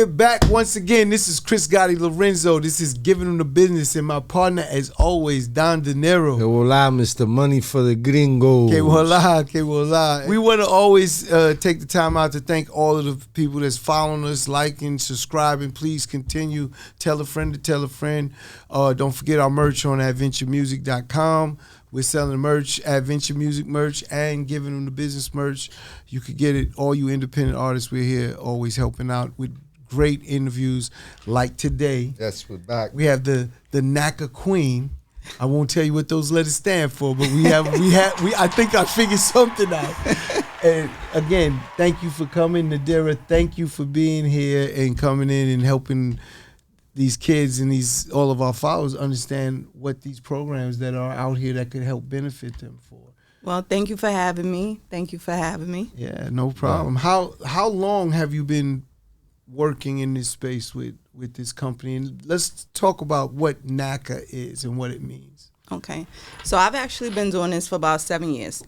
we're back once again. This is Chris Gotti Lorenzo. This is Giving Them the Business, and my partner, as always, Don De Niro. Que voila, Mr. Money for the Gringos. Que voila, que voila. We want to always take the time out to thank all of the people that's following us, liking, subscribing. Please continue. Tell a friend to tell a friend. Don't forget our merch on adventuremusic.com. We're selling merch, Adventure Music merch, and Giving Them the Business merch. You could get it. All you independent artists, we're here always helping out with great interviews like today. Yes, we're back. We have the NACA Queen. I won't tell you what those letters stand for, but I think I figured something out. And again, thank you for coming, Nadira. Thank you for being here and coming in and helping these kids and all of our followers understand what these programs that are out here that could help benefit them for. Well, thank you for having me. Yeah, no problem. How long have you been working in this space with this company? And let's talk about what NACA is and what it means. Okay. So I've actually been doing this for about 7 years,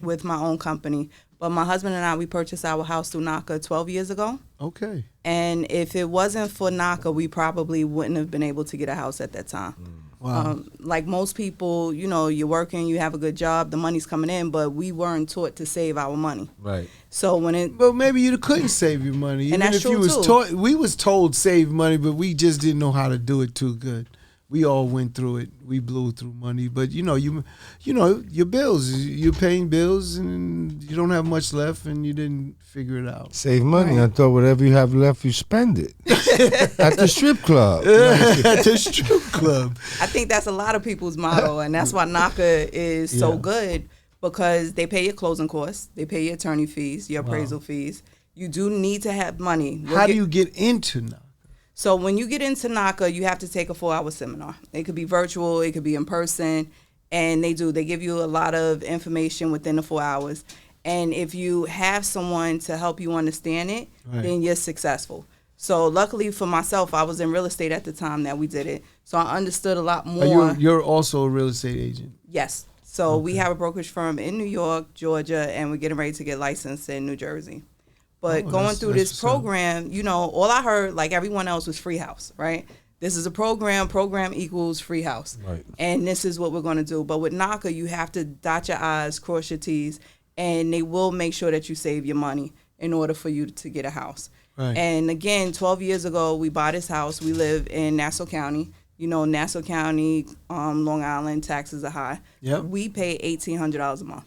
with my own company. But my husband and I, we purchased our house through NACA 12 years ago. Okay. And if it wasn't for NACA, we probably wouldn't have been able to get a house at that time. Wow. Like most people, you're working, you have a good job, the money's coming in, but we weren't taught to save our money. Right. So well, maybe you couldn't save your money. And Even that's if true you was too. We was told save money, but we just didn't know how to do it too good. We all went through it. We blew through money, but your bills. You're paying bills, and you don't have much left, and you didn't figure it out. Save money. Right. I thought whatever you have left, you spend it at the strip club. At the strip club. I think that's a lot of people's motto, and that's why NACA is so good, because they pay your closing costs, they pay your attorney fees, your appraisal fees. You do need to have money. How do you get into NACA? So when you get into NACA, you have to take a 4-hour seminar. It could be virtual, it could be in person, and they give you a lot of information within the 4 hours. And if you have someone to help you understand it, then you're successful. So luckily for myself, I was in real estate at the time that we did it, so I understood a lot more. You're also a real estate agent? Yes. So we have a brokerage firm in New York, Georgia, and we're getting ready to get licensed in New Jersey. But going through this program, all I heard, like everyone else, was free house, right? This is a program equals free house. Right. And this is what we're going to do. But with NACA, you have to dot your I's, cross your T's, and they will make sure that you save your money in order for you to get a house. Right. And again, 12 years ago, we bought this house. We live in Nassau County. Nassau County, Long Island, taxes are high. Yep. We pay $1,800 a month.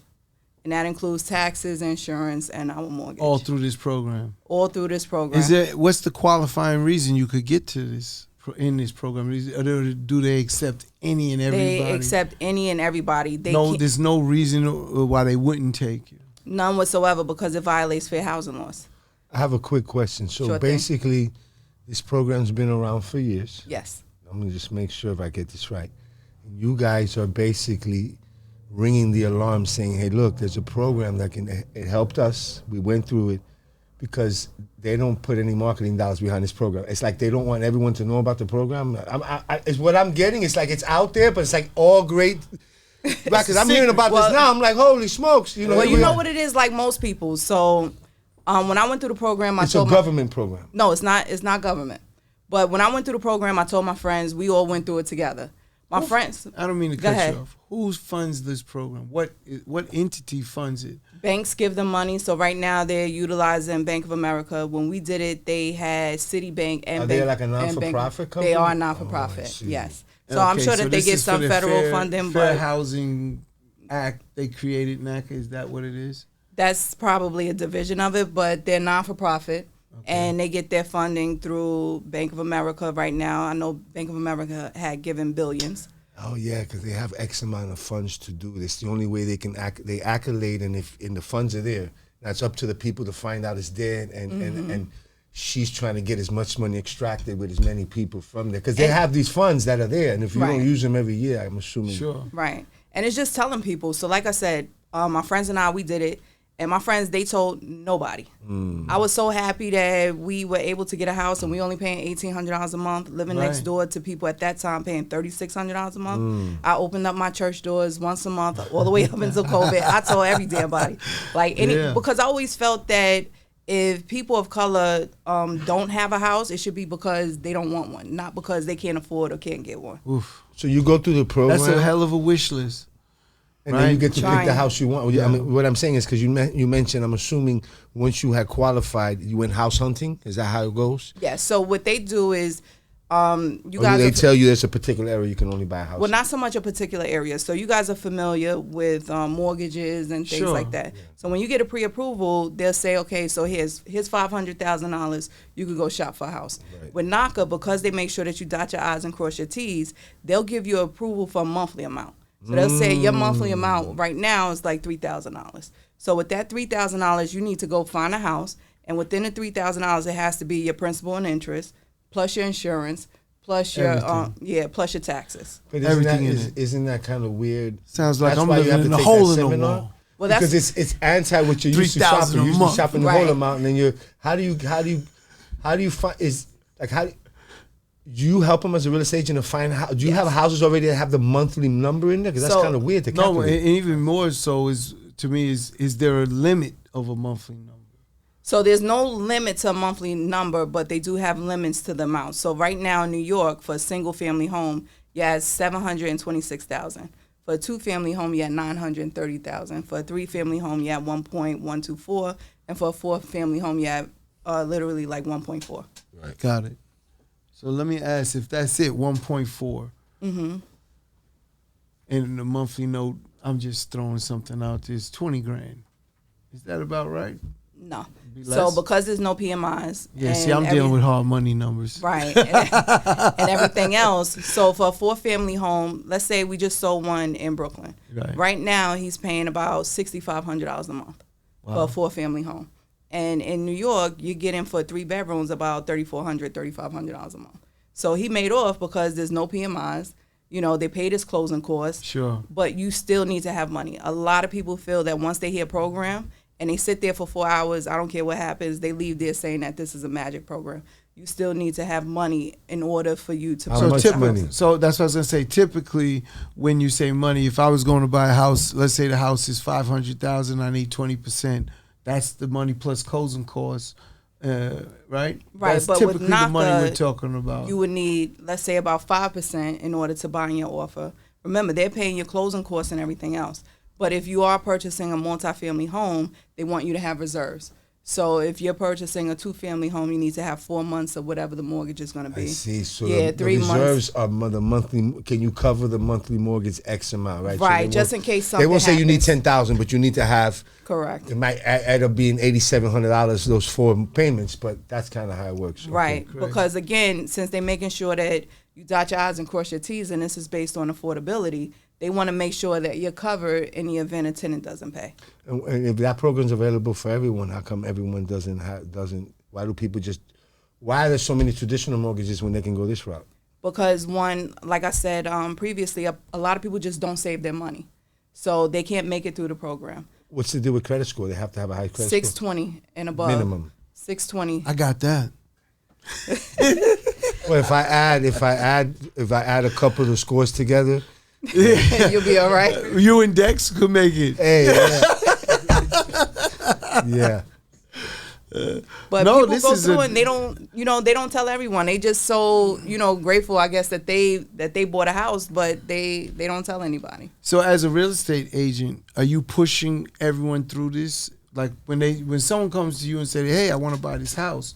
And that includes taxes, insurance, and our mortgage. All through this program? All through this program. What's the qualifying reason you could get to this in this program? Or do they accept any and everybody? They accept any and everybody. There's no reason why they wouldn't take you? None whatsoever, because it violates fair housing laws. I have a quick question. So basically, this program's been around for years. Yes. I'm going to just make sure if I get this right. You guys are basically ringing the alarm saying, hey, look, there's a program it helped us. We went through it, because they don't put any marketing dollars behind this program. It's like they don't want everyone to know about the program. It's what I'm getting. It's like it's out there, but it's like all great. Because I'm hearing about this now. I'm like, holy smokes. Well, you know what it is, like most people. So when I went through the program, it's a government program. No, it's not. It's not government. But when I went through the program, I told my friends, we all went through it together. My friends. I don't mean to cut you off. Who funds this program? What entity funds it? Banks give them money. So right now they're utilizing Bank of America. When we did it, they had Citibank and Are they like a non-for-profit company? They are non-for-profit, yes. So I'm sure that they get some federal funding. Fair Housing Act, they created NACA. Is that what it is? That's probably a division of it, but they're non-for-profit. And they get their funding through Bank of America right now. I know Bank of America had given billions. Oh, yeah, because they have X amount of funds to do this. The only way they accolade, and the funds are there. Now it's up to the people to find out it's there, and she's trying to get as much money extracted with as many people from there. Because they have these funds that are there, and if you don't use them every year, I'm assuming. Sure. Right. And it's just telling people. So like I said, my friends and I, we did it. And my friends, they told nobody. I was so happy that we were able to get a house, and we only paying $1,800 a month, living next door to people at that time paying $3,600 a month. I opened up my church doors once a month, all the way up until COVID. I told every damn body, because I always felt that if people of color don't have a house, it should be because they don't want one, not because they can't afford or can't get one. Oof. So you go through the program. That's a hell of a wish list. And then you get to pick the house you want. Yeah. I mean, what I'm saying is because you mentioned, I'm assuming once you had qualified, you went house hunting. Is that how it goes? Yeah. So what they do is, they tell you there's a particular area you can only buy a house. Well, not so much a particular area. So you guys are familiar with mortgages and things like that. Yeah. So when you get a pre-approval, they'll say, okay, so here's $500,000. You can go shop for a house. Right. With NACA, because they make sure that you dot your I's and cross your T's, they'll give you approval for a monthly amount. So they'll say your monthly amount right now is like $3,000. So with that $3,000, you need to go find a house, and within the $3,000, it has to be your principal and interest, plus your insurance, plus your plus your taxes. But isn't that kind of weird? Sounds like I'm living in a hole in the wall. Well, because it's anti what you're used to shopping. You're used to shopping the whole amount, and then you how do you find do you help them as a real estate agent to find how? Do you have houses already that have the monthly number in there? Because that's kind of weird to calculate. No, and even more so is there a limit of a monthly number? So there's no limit to a monthly number, but they do have limits to the amount. So right now in New York, for a single family home, you have $726,000. For a 2-family home, you have $930,000. For a 3-family home, you have $1.124, and for a 4-family home, you have literally like $1.4. Right. Got it. So let me ask, if that's it, 1.4. Mm-hmm. And the monthly note, I'm just throwing something out there, it's $20,000. Is that about right? No. So because there's no PMIs. Yeah, see, I'm dealing with hard money numbers. Right. And everything else. So for a 4-family home, let's say we just sold one in Brooklyn. Right now, he's paying about $6,500 a month for a 4-family home. And in New York, you're getting for 3 bedrooms about $3,400, $3,500 a month. So he made off because there's no PMIs. You know, they paid his closing costs. Sure. But you still need to have money. A lot of people feel that once they hear program and they sit there for 4 hours, I don't care what happens, they leave there saying that this is a magic program. You still need to have money in order for you to purchase money. So that's what I was going to say. Typically, when you say money, if I was going to buy a house, let's say the house is $500,000, I need 20%. That's the money plus closing costs, right? Right, that's but typically with NACA, the money we're talking about. You would need, let's say, about 5% in order to bind your offer. Remember, they're paying your closing costs and everything else. But if you are purchasing a multi-family home, they want you to have reserves. So if you're purchasing a 2-family home, you need to have 4 months of whatever the mortgage is going to be. I see. So the 3 reserves are the monthly. Can you cover the monthly mortgage X amount, right? Right, So just in case something They won't say happens. you need $10,000, but you need to have. Correct. It might add up being $8,700 those 4 payments, but that's kind of how it works. Right, Okay. because again, since they're making sure that you dot your I's and cross your T's, and this is based on affordability, they want to make sure that you're covered in the event a tenant doesn't pay. And if that program's available for everyone, how come everyone doesn't? Why do people why are there so many traditional mortgages when they can go this route? Because one, like I said previously, a lot of people just don't save their money. So they can't make it through the program. What's the deal with credit score? They have to have a high credit 620 and above. Minimum. 620. I got that. Well, if I add a couple of the scores together, you'll be all right. You and Dex could make it. Hey, yeah. But people go through and they don't tell everyone. They just so grateful, I guess, that they bought a house, but they don't tell anybody. So as a real estate agent, are you pushing everyone through this? Like when someone comes to you and say, "Hey, I want to buy this house,"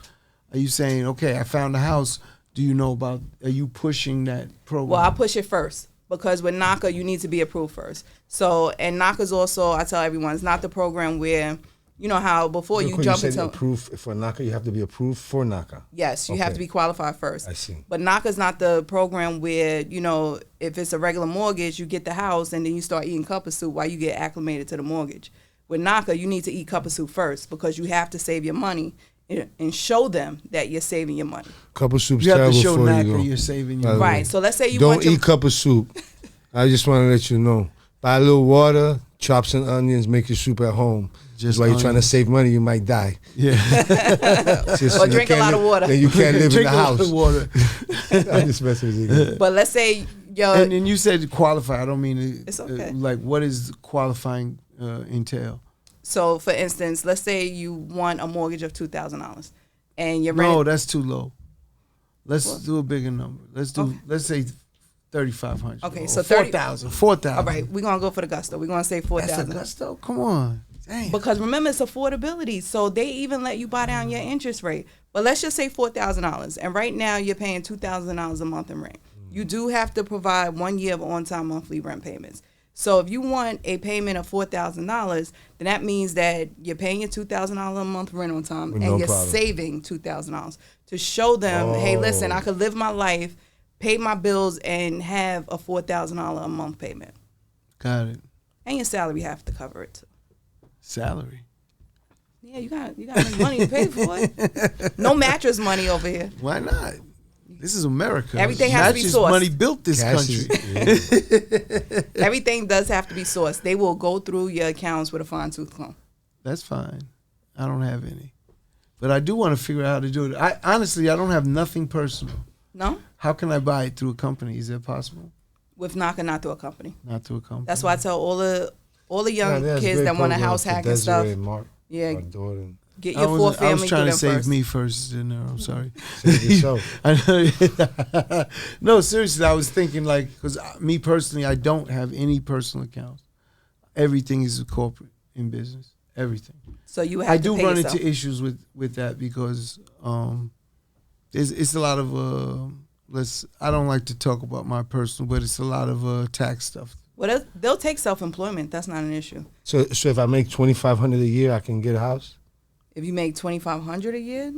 are you saying, "Okay, I found a house. Do you know about?" Are you pushing that program? Well, I push it first. Because with NACA, you need to be approved first. So, and NACA's also, I tell everyone, it's not the program where, you know how before you jump into approved for NACA, you have to be approved for NACA. Yes, you have to be qualified first. I see. But NACA's not the program where, if it's a regular mortgage, you get the house and then you start eating cup of soup while you get acclimated to the mortgage. With NACA, you need to eat cup of soup first because you have to save your money and show them that you're saving your money. Cup of soup's you have terrible to show for NACA you're saving your money. Right. So let's say you don't eat cup of soup. I just want to let you know. Buy a little water, chop some onions, make your soup at home. Just while you're trying to save money, you might die. Yeah. Or drink a lot of water. Then you can't live in the house. Drink a lot of water. I'm just messing with you. But let's say and you said qualify. I don't mean it's okay. Like, what does qualifying entail? So, for instance, let's say you want a mortgage of $2,000, and your No, that's too low. Let's do a bigger number. Let's say 3,500. Okay, so 4,000. 4,000. All right, we're gonna go for the gusto. We're gonna say 4,000. That's the gusto. Come on. Damn. Because remember, it's affordability, so they even let you buy down your interest rate. But let's just say $4,000, and right now you're paying $2,000 a month in rent. You do have to provide 1 year of on-time monthly rent payments. So if you want a payment of $4,000, then that means that you're paying your $2,000 a month rent on time, and you're saving $2,000 to show them, hey, listen, I could live my life, pay my bills, and have a $4,000 a month payment. Got it. And your salary have to cover it too. Salary. Yeah, you got make money to pay for it. No mattress money over here. Why not? This is America. Everything has to be sourced. Money built this country. Everything does have to be sourced. They will go through your accounts with a fine-tooth comb. That's fine. I don't have any. But I do want to figure out how to do it. Honestly, I don't have nothing personal. No? How can I buy it through a company? Is that possible? With NACA, not through a company. Not through a company. That's why I tell all the young kids that want a house hack and stuff. Yeah. Get your four family. I was trying to save first. me first. I'm sorry. Save yourself. No, seriously, I was thinking because me personally, I don't have any personal accounts. Everything is corporate in business. Everything. So you have I to do pay run yourself. into issues with that because it's a lot of I don't like to talk about my personal, but it's a lot of tax stuff. Well, they'll take self-employment. That's not an issue. So if I make $2,500 a year, I can get a house? If you make $2,500 a year,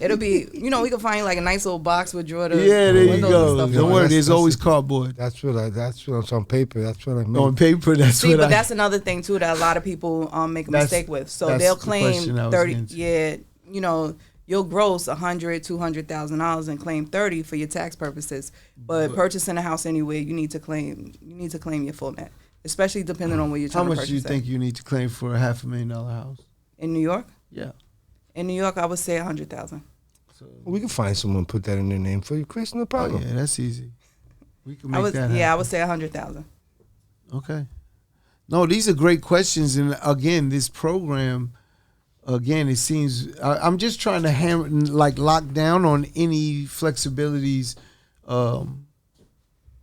it'll be, we can find you like a nice little box with drawer. Yeah, there you go. Don't worry, there's always cardboard. That's what's on paper. That's what I mean. On paper, that's another thing too that a lot of people make a mistake with. So they'll claim 30. Yeah, you'll gross $100,000, $200,000 and claim 30 for your tax purposes. But purchasing a house anyway, you need to claim your full net, especially depending on where you're trying to purchase. How much do you think you need to claim for a $500,000 house? In New York? Yeah. In New York, I would say $100,000. So we can find someone put that in their name for you, Chris. No problem. Oh, yeah, that's easy. We can make that happen. Yeah, I would say $100,000. Okay. No, these are great questions, and again, this program, it seems I'm just trying to lock down on any flexibilities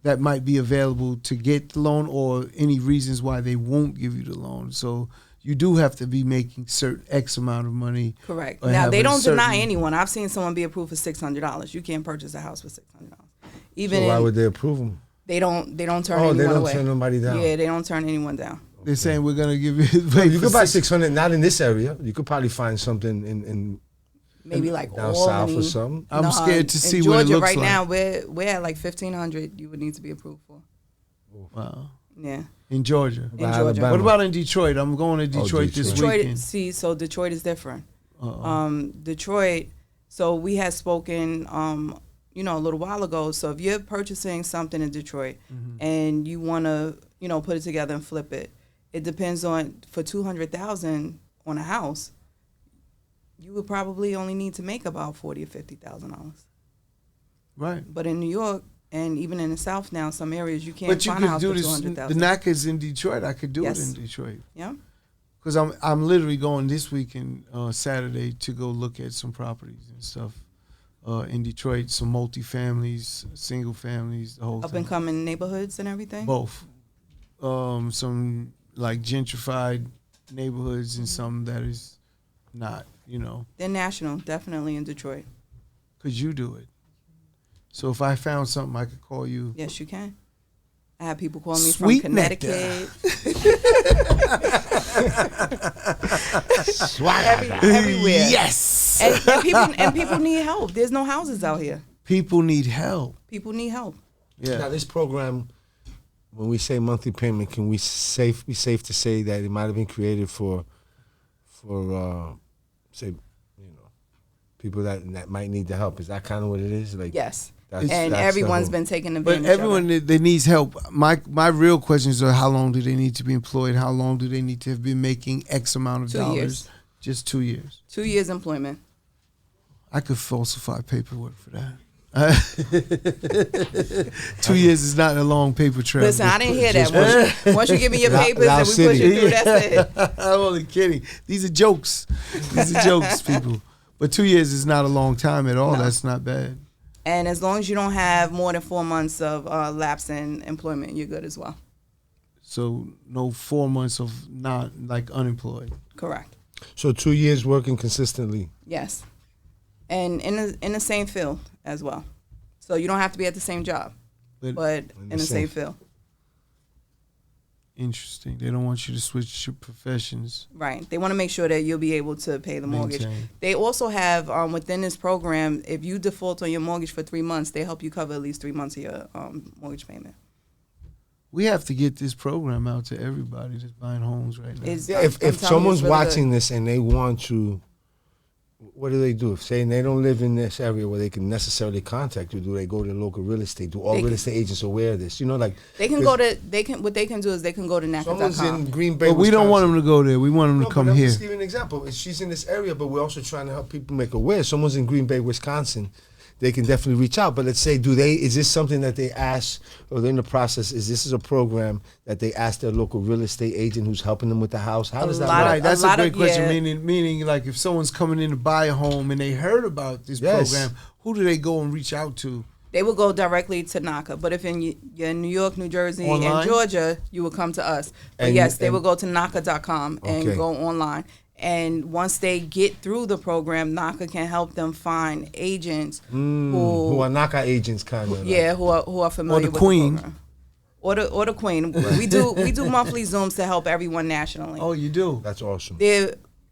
that might be available to get the loan, or any reasons why they won't give you the loan. So you do have to be making certain X amount of money. Correct. Now, they don't deny anyone. I've seen someone be approved for $600. You can't purchase a house for $600. So why would they approve them? They don't turn anyone away. Oh, they don't turn nobody down. Yeah, they don't turn anyone down. They're saying we're going to give you... You could buy 600, not in this area. You could probably find something in maybe like down south or something. I'm scared to see what it looks right like. Now, we're at like 1,500 you would need to be approved for. Wow. Yeah. In Georgia. In Georgia. What about in Detroit? I'm going to Detroit this weekend. So Detroit is different. Detroit, so we had spoken, a little while ago. So if you're purchasing something in Detroit and you want to, put it together and flip it, it depends on, for $200,000 on a house, you would probably only need to make about $40,000 or $50,000. Right. But in New York, and even in the South now, some areas you can't find a house for $200,000. The NACA's in Detroit. I could do it in Detroit. Yeah. Because I'm literally going this weekend, Saturday, to go look at some properties and stuff in Detroit. Some multi-families, single families, the whole thing. Up and coming neighborhoods and everything. Both. Some like gentrified neighborhoods and some that is not. They're national, definitely in Detroit. Could you do it? So if I found something, I could call you. Yes, you can. I have people calling me from Connecticut. Everywhere. Yes. And people need help. There's no houses out here. People need help. People need help. Yeah. Now this program, when we say monthly payment, can we be safe to say that it might have been created for say, people that might need the help? Is that kind of what it is? Like, yes. That's everyone's been taking advantage. But everyone that needs help. My real questions are: how long do they need to be employed? How long do they need to have been making X amount of dollars? 2 years. Just 2 years. 2 years employment. I could falsify paperwork for that. 2 years is not a long paper trail. Listen, I didn't hear that. Once you give me your papers and we push it through, that's it. I'm only kidding. These are jokes. These are jokes, people. But 2 years is not a long time at all. No. That's not bad. And as long as you don't have more than 4 months of lapse in employment, you're good as well. So no 4 months of not like unemployed. Correct. So 2 years working consistently. Yes, and in the same field as well. So you don't have to be at the same job, but in the same field. Interesting. They don't want you to switch your professions. Right. They want to make sure that you'll be able to pay the mortgage. They also have within this program, if you default on your mortgage for 3 months, they help you cover at least 3 months of your mortgage payment. We have to get this program out to everybody that's buying homes right now. If someone's really watching this and they want to, what do they do? If saying they don't live in this area where they can necessarily contact you, do they go to local real estate? Do all real estate agents aware of this? You know, like they can what they can do is they can go to NACA.com. Someone's in Green Bay, but we don't want them to go there. We want them to come here. Just give an example. She's in this area, but we're also trying to help people make aware. Someone's in Green Bay, Wisconsin. They can definitely reach out. But let's say, is this something that they ask, or they're in the process, is a program that they ask their local real estate agent who's helping them with the house? How does that work? Right, that's a great question. Meaning, like if someone's coming in to buy a home and they heard about this program, who do they go and reach out to? They will go directly to NACA. But if you're in New York, New Jersey, and Georgia, you will come to us. But they will go to NACA.com and go online. And once they get through the program, NACA can help them find agents who are NACA agents, kind of. Yeah, who are familiar with the program. Or the queen. We do monthly Zooms to help everyone nationally. Oh, you do? That's awesome.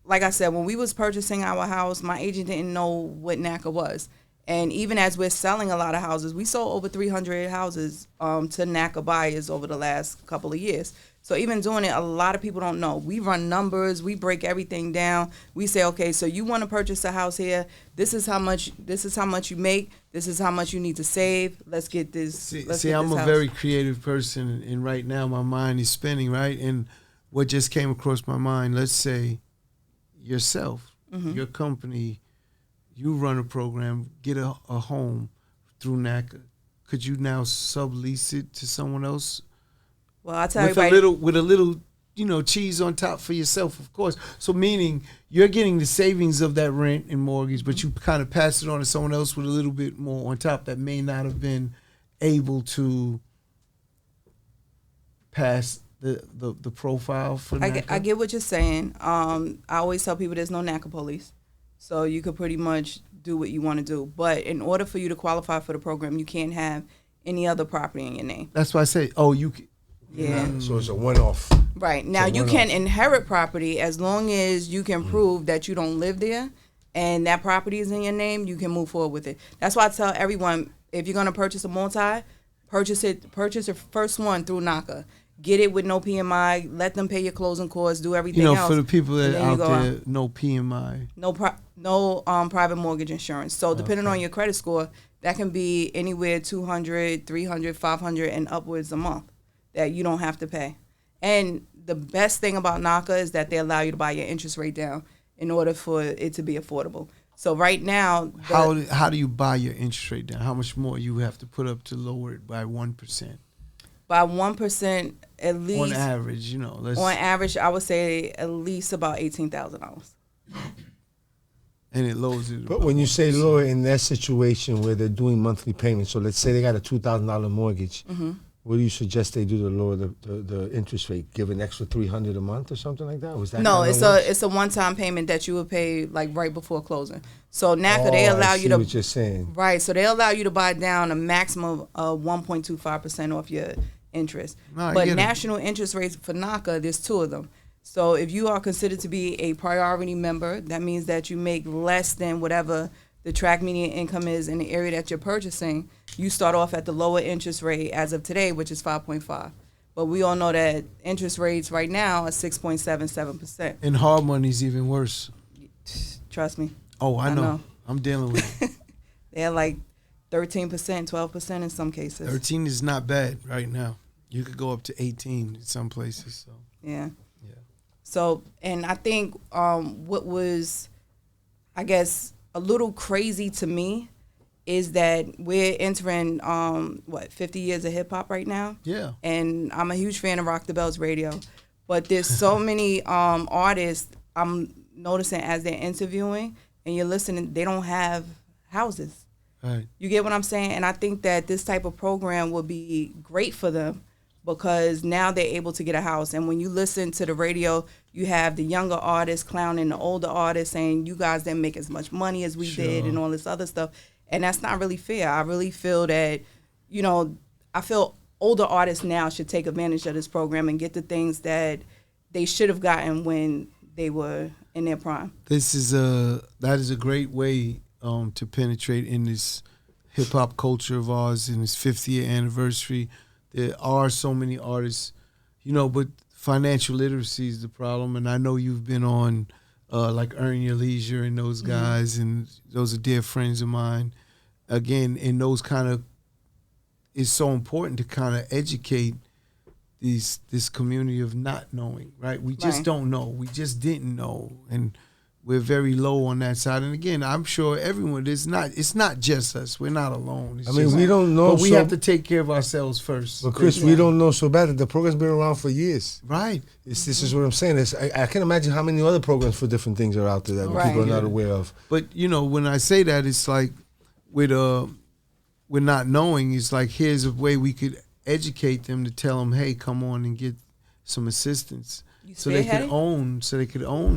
Like I said, when we was purchasing our house, my agent didn't know what NACA was. And even as we're selling a lot of houses, we sold over 300 houses to NACA buyers over the last couple of years. So even doing it, a lot of people don't know. We run numbers. We break everything down. We say, okay, so you want to purchase a house here. This is how much you make. This is how much you need to save. Let's get this. I'm a very creative person, and right now my mind is spinning, right? And what just came across my mind, let's say yourself, your company, you run a program, get a home through NACA. Could you now sublease it to someone else? Well, I'll tell everybody. With a little, cheese on top for yourself, of course. So meaning you're getting the savings of that rent and mortgage, but you kind of pass it on to someone else with a little bit more on top that may not have been able to pass the profile for NACA. I get what you're saying. I always tell people there's no NACA police. So you could pretty much do what you want to do. But in order for you to qualify for the program, you can't have any other property in your name. That's why I say, you can. Yeah. So it's a one-off. Right. Now, you can inherit property as long as you can prove that you don't live there and that property is in your name, you can move forward with it. That's why I tell everyone, if you're going to purchase a multi, purchase your first one through NACA. Get it with no PMI. Let them pay your closing costs. Do everything else. For the people that out there, no PMI. No private mortgage insurance. So depending on your credit score, that can be anywhere 200, 300, 500, and upwards a month that you don't have to pay. And the best thing about NACA is that they allow you to buy your interest rate down in order for it to be affordable. So right now, how do you buy your interest rate down? How much more you have to put up to lower it by 1%? By 1%, at least on average, on average, I would say at least about $18,000. And it lowers it. But when you say lower in that situation where they're doing monthly payments, so let's say they got a $2,000 mortgage, what do you suggest they do to lower the interest rate? Give an extra $300 a month or something like that? Was that no? It's a one-time payment that you would pay like right before closing. So NACA they allow you to. What you're saying. Right. So they allow you to buy down a maximum of 1.25% off your interest. No, but national interest rates for NACA, there's 2 of them. So if you are considered to be a priority member, that means that you make less than whatever the track median income is in the area that you're purchasing. You start off at the lower interest rate as of today, which is 5.5. But we all know that interest rates right now are 6.77%. And hard money's even worse. Trust me. Oh, I know. I'm dealing with it. They're like 13%, 12% in some cases. 13 is not bad right now. You could go up to 18 in some places. So yeah. So, and I think what was, I guess, a little crazy to me is that we're entering 50 years of hip hop right now. Yeah. And I'm a huge fan of Rock the Bells Radio, but there's so many artists I'm noticing as they're interviewing and you're listening, they don't have houses. Right. You get what I'm saying? And I think that this type of program will be great for them because now they're able to get a house. And when you listen to the radio, you have the younger artists clowning the older artists saying, you guys didn't make as much money as we did and all this other stuff. And that's not really fair. I really feel that, I feel older artists now should take advantage of this program and get the things that they should have gotten when they were in their prime. That is a great way to penetrate in this hip hop culture of ours in this 50th anniversary. There are so many artists, but financial literacy is the problem. And I know you've been on like Earn Your Leisure and those guys, and those are dear friends of mine. Again, and those it's so important to kind of educate this community of not knowing, right? We just don't know. We just didn't know. And we're very low on that side. And again, I'm sure everyone, it's not just us. We're not alone. We don't know. But we have to take care of ourselves first. But Chris, we don't know so bad that the program's been around for years. Right. This is what I'm saying. I can't imagine how many other programs for different things are out there that people are not aware of. But, when I say that, it's like with not knowing, it's like here's a way we could educate them to tell them, hey, come on and get some assistance. So they could own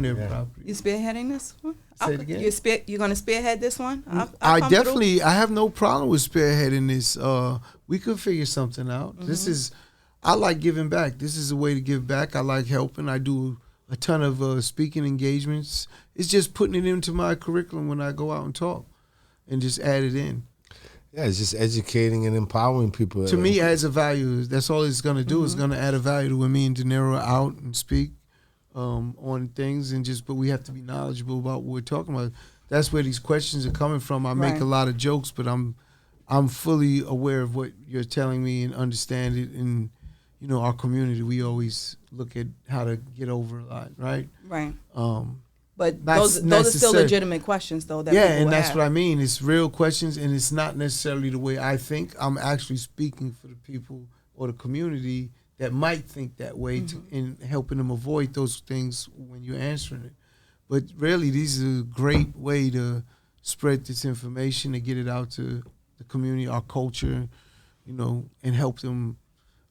their property. You spearheading this one? Say it again. You're going to spearhead this one? I have no problem with spearheading this. We could figure something out. Mm-hmm. I like giving back. This is a way to give back. I like helping. I do a ton of speaking engagements. It's just putting it into my curriculum when I go out and talk and just add it in. Yeah, it's just educating and empowering people. To me, it adds a value. That's all it's going to do. It's going to add a value to when me and Nadira are out and speak on things. But we have to be knowledgeable about what we're talking about. That's where these questions are coming from. I make a lot of jokes, but I'm fully aware of what you're telling me and understand it. And, our community, we always look at how to get over a lot, right? Right. But those are still legitimate questions, though. That's what I mean. It's real questions, and it's not necessarily the way I think. I'm actually speaking for the people or the community that might think that way and helping them avoid those things when you're answering it. But really, these are a great way to spread this information and get it out to the community, our culture, and help them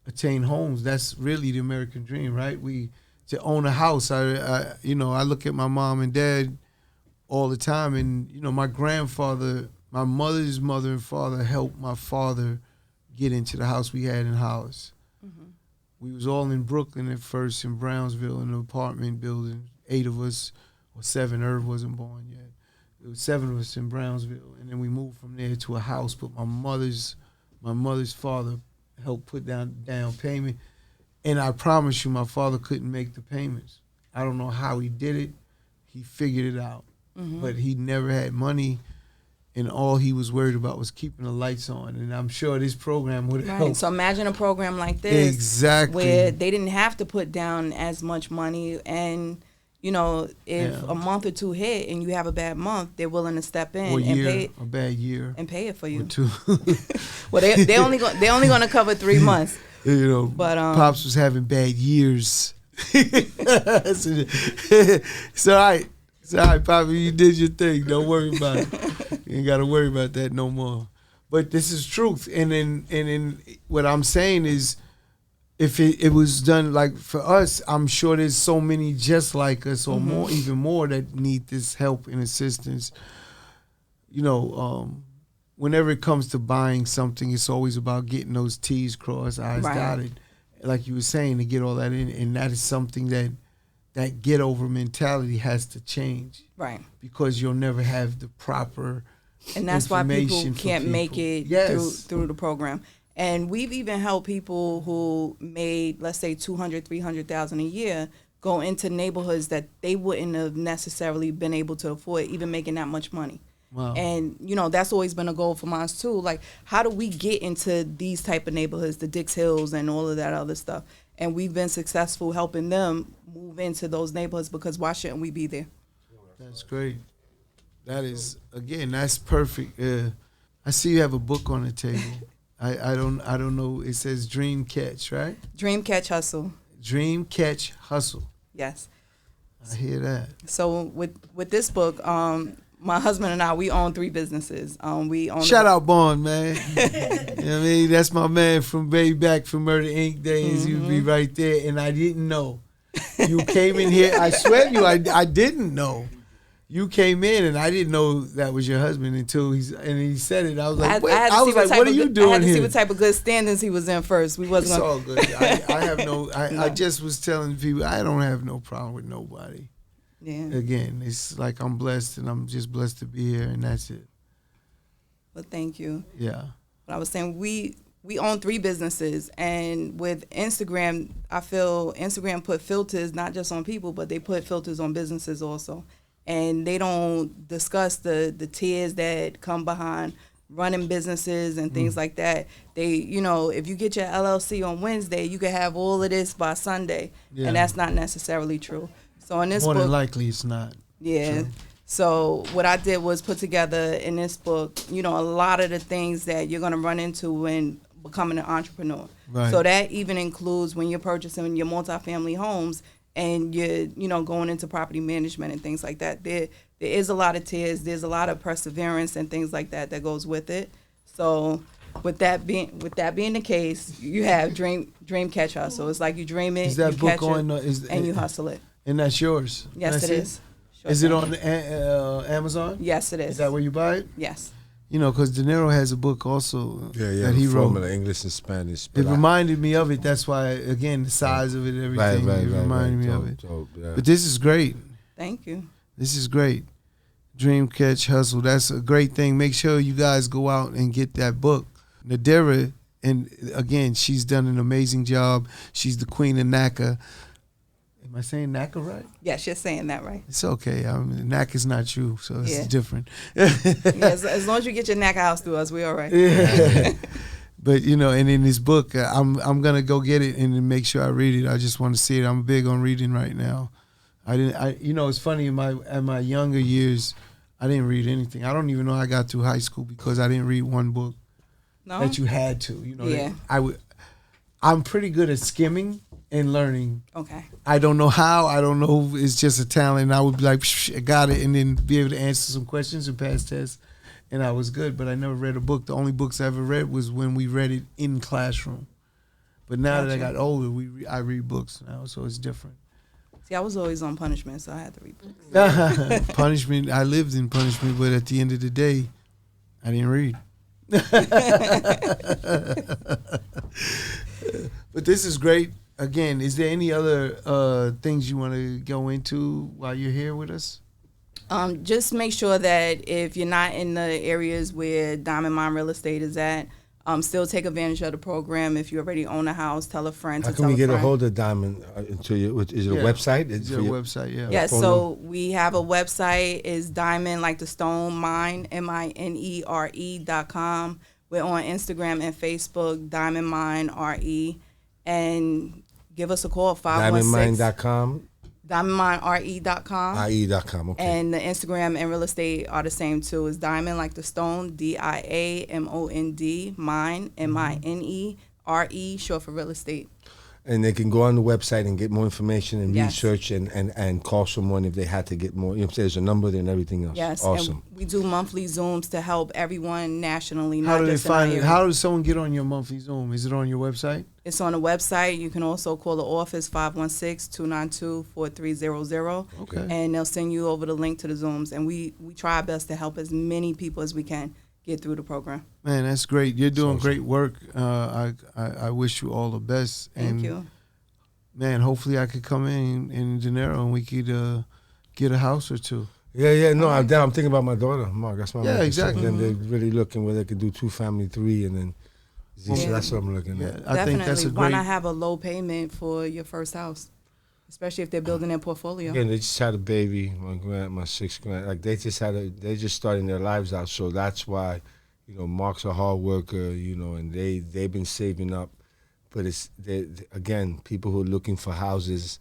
attain homes. That's really the American dream, right? To own a house. I look at my mom and dad all the time, and my grandfather, my mother's mother and father helped my father get into the house we had in Hollis. Mm-hmm. We was all in Brooklyn at first, in Brownsville, in an apartment building. 8 of us, or 7. Irv wasn't born yet. There was 7 of us in Brownsville, and then we moved from there to a house. But my mother's father helped put down payment. And I promise you, my father couldn't make the payments. I don't know how he did it. He figured it out. Mm-hmm. But he never had money, and all he was worried about was keeping the lights on. And I'm sure this program would help. So imagine a program like this. Exactly. Where they didn't have to put down as much money. And, if a month or 2 hit and you have a bad month, they're willing to step in pay it. A bad year. And pay it for you. Or 2. Well, they're only going to cover 3 months. But Pops was having bad years. It's all right. It's all right, Poppy. You did your thing. Don't worry about it. You ain't got to worry about that no more. But this is truth. And then what I'm saying is, if it was done like for us, I'm sure there's so many just like us, or more, even more, that need this help and assistance. Whenever it comes to buying something, it's always about getting those T's crossed, I's dotted. Like you were saying, to get all that in. And that is something that get-over mentality has to change. Right. Because you'll never have the proper and that's why people can't make it through the program. And we've even helped people who made, let's say, $200,000, $300,000 a year go into neighborhoods that they wouldn't have necessarily been able to afford, even making that much money. Wow. And, that's always been a goal for mine, too. Like, how do we get into these type of neighborhoods, the Dix Hills and all of that other stuff? And we've been successful helping them move into those neighborhoods, because why shouldn't we be there? That's great. That is, again, that's perfect. I see you have a book on the table. I don't know. It says Dream Catch, right? Dream Catch Hustle. Dream Catch Hustle. Yes. I hear that. So with this book, my husband and I, we own 3 businesses. We own. Shout out Bond, man. You know what I mean? That's my man from way back from Murder Inc. days. Mm-hmm. You'd be right there, and I didn't know. You came in here. I swear to you, I didn't know. You came in, and I didn't know that was your husband until he said it. I was like, what are you doing here? I had to see what type of good standings he was in first. We wasn't. It's all good. I have no. I just was telling people I don't have no problem with nobody. Yeah. Again, it's like I'm blessed, and I'm just blessed to be here, and that's it. Well, thank you. Yeah. But I was saying we own 3 businesses, and with Instagram, I feel Instagram put filters not just on people, but they put filters on businesses also. And they don't discuss the tiers that come behind running businesses and things like that. They, if you get your LLC on Wednesday, you can have all of this by Sunday, and that's not necessarily true. So in this more book, than likely it's not. Yeah. True. So what I did was put together in this book, a lot of the things that you're going to run into when becoming an entrepreneur. Right. So that even includes when you're purchasing your multifamily homes and you're, going into property management and things like that. There is a lot of tiers. There's a lot of perseverance and things like that goes with it. So with that being the case, you have dream catch hustle. It's like you dream it, is that you book catch on, it, and you hustle it. And that's yours? Yes, that's it is. Sure is it thing. on Amazon? Yes, it is. Is that where you buy it? Yes. Because De Niro has a book also that he wrote. Formula, English and Spanish. It reminded me of it. That's why, again, the size of it, everything. Right, it reminded me of it. Yeah. But this is great. Thank you. This is great. Dream Catch Hustle. That's a great thing. Make sure you guys go out and get that book. Nadira, and again, she's done an amazing job. She's the queen of NACA. Am I saying NACA right? Yes, you're saying that right. It's okay. NACA's not you, so it's different. As long as you get your NACA house through us, we're all right. Yeah. But, and in this book, I'm going to go get it and make sure I read it. I just want to see it. I'm big on reading right now. It's funny, in my younger years, I didn't read anything. I don't even know I got through high school because I didn't read one book that you had to. Yeah. I'm pretty good at skimming and learning. Okay. I don't know how. I don't know if it's just a talent. I would be like, I got it, and then be able to answer some questions and pass tests, and I was good. But I never read a book. The only books I ever read was when we read it in classroom. But now that I got older, I read books now, so it's different. See, I was always on punishment, so I had to read books. Punishment. I lived in punishment, but at the end of the day, I didn't read. But this is great. Again, is there any other things you want to go into while you're here with us? Just make sure that if you're not in the areas where Diamond Mine Real Estate is at, still take advantage of the program. If you already own a house, tell a friend. How can we get a hold of Diamond? Is it a website? Is it a website? Yeah. Yeah. So we have a website. Is Diamond like the stone mine MINERE.com. We're on Instagram and Facebook, Diamond Mine RE, and give us a call 516. DiamondMine.com. DiamondMineRE.com. RE.com, okay. And the Instagram and real estate are the same too. It's Diamond like the stone, DIAMOND, mine, MINERE, short for real estate. And they can go on the website and get more information and research and call someone if they had to get more. There's a number there and everything else. Yes, awesome. And we do monthly Zooms to help everyone nationally. How do they find it? How does someone get on your monthly Zoom? Is it on your website? It's on the website. You can also call the office 516-292-4300. Okay. And they'll send you over the link to the Zooms. And we try our best to help as many people as we can get through the program. Man, that's great. You're doing great work. I wish you all the best. Thank you. Man, hopefully I could come in De Niro and we could get a house or two. Yeah. No, I'm thinking about my daughter, Mark. That's my yeah, exactly. Then they're really looking where they could do 2-family, 3, and then so that's what I'm looking at. I think that's a great. Why not have a low payment for your first house, especially if they're building their portfolio? Again, they just had a baby, my 6th grand. Like they just starting their lives out, so that's why, Mark's a hard worker, and they've been saving up. But it's again, people who are looking for houses,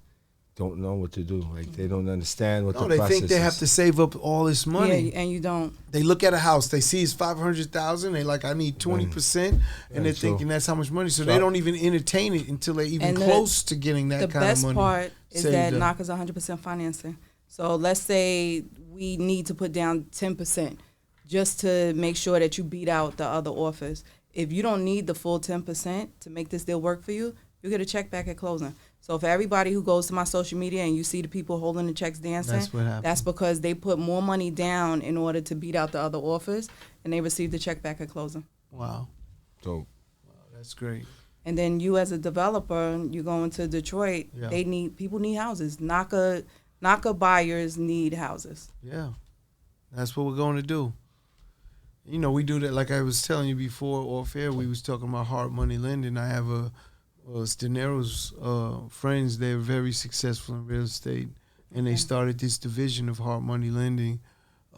don't know what to do. Like they don't understand what the they process think they have to save up all this money. Yeah, and you don't. They look at a house, they see it's $500,000. They like, I need 20%, and they're thinking that's how much money. So they don't even entertain it until they're even close to getting that kind of money. The best part is that NACA's 100% financing. So let's say we need to put down 10% just to make sure that you beat out the other offers. If you don't need the full 10% to make this deal work for you, you get a check back at closing. So for everybody who goes to my social media and you see the people holding the checks dancing, that's because they put more money down in order to beat out the other offers, and they receive the check back at closing. Wow. Dope. Wow, that's great. And then you as a developer, you go into Detroit, people need houses. NACA buyers need houses. Yeah. That's what we're going to do. You know, we do that, like I was telling you before off air, we was talking about hard money lending. I have Stenero's friends. They're very successful in real estate, and they started this division of hard money lending.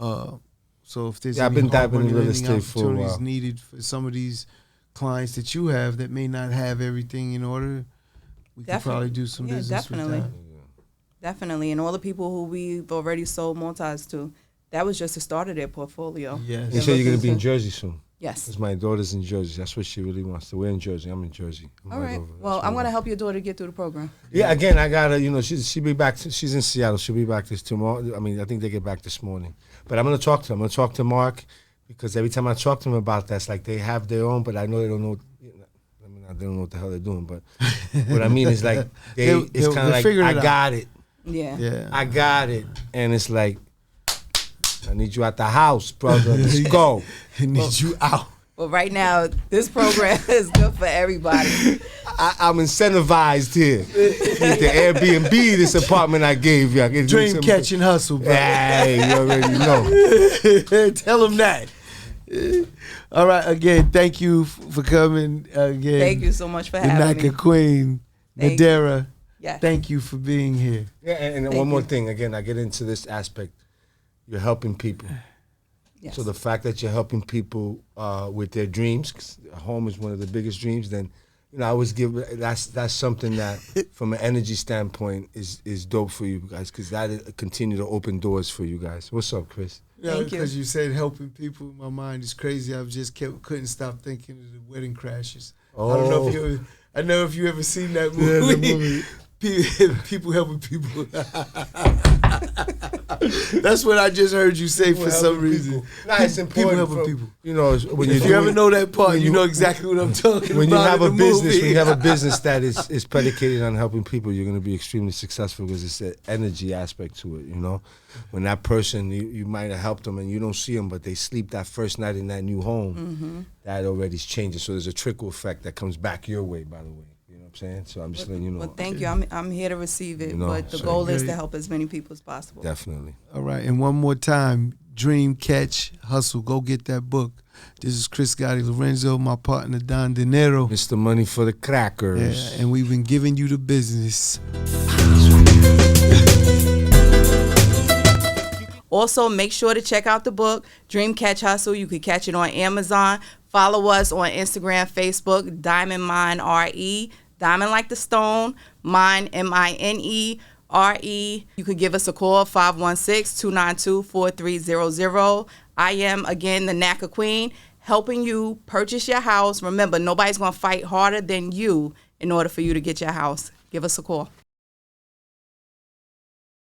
So if there's I've been diving in real estate for a while. Needed for some of these clients that you have that may not have everything in order, we could probably do some business with that. Definitely, and all the people who we've already sold multis to, that was just the start of their portfolio. Yes. You said you're going to be in Jersey soon. Yes. Because my daughter's in Jersey. That's what she really wants to. We're in Jersey. I'm in Jersey. All right. Well, I'm going to help your daughter get through the program. Yeah, again, I got to, she'll be back. She's in Seattle. She'll be back this tomorrow. I mean, I think they get back this morning. But I'm going to talk to them. I'm going to talk to Mark, because every time I talk to them about that, it's like they have their own, but I know they don't know. I mean, they don't know what the hell they're doing. But what I mean is like, it's kind of like, I got it. Yeah. I got it. And it's like, I need you at the house, brother. Let's go. I need you out. Well, right now, this program is good for everybody. I'm incentivized here. Need to Airbnb this apartment I gave you. Dream catch and hustle, bro. Hey, you already know. Tell them that. All right, again, thank you for coming. Again, thank you so much for having me. The NACA Queen, Nadira. Yes. Thank you for being here. Yeah, and one more thing. Again, I get into this aspect. You're helping people. Yes. So the fact that you're helping people with their dreams, 'cause a home is one of the biggest dreams, then I always give that's something that from an energy standpoint is dope for you guys, because that continue to open doors for you guys. What's up, Chris? Yeah, because you said helping people. My mind is crazy. I just couldn't stop thinking of the Wedding Crashers. Oh. I don't know if you ever seen that movie. Yeah, the movie. People helping people. That's what I just heard you say for some reason. Nah, it's important. People helping people. When if you ever know that part, you know exactly what I'm talking about. When you have a business, movie. when you have a business that is predicated on helping people, you're going to be extremely successful, because it's an energy aspect to it. When that person, you might have helped them and you don't see them, but they sleep that first night in that new home, that already changes. So there's a trickle effect that comes back your way, by the way. Saying? So I'm just letting you know. Well, thank you. I'm here to receive it, but the goal is to help as many people as possible. Definitely. All right, and one more time, Dream, Catch, Hustle. Go get that book. This is Chris Gotti Lorenzo, my partner Don De Niro. Mr. Money for the Crackers. Yeah, and we've been giving you the business. Also, make sure to check out the book, Dream, Catch, Hustle. You can catch it on Amazon. Follow us on Instagram, Facebook, Diamond Mine RE. Diamond like the stone, Mine MINERE. You could give us a call, 516-292-4300. I am, again, the NACA Queen, helping you purchase your house. Remember, nobody's going to fight harder than you in order for you to get your house. Give us a call.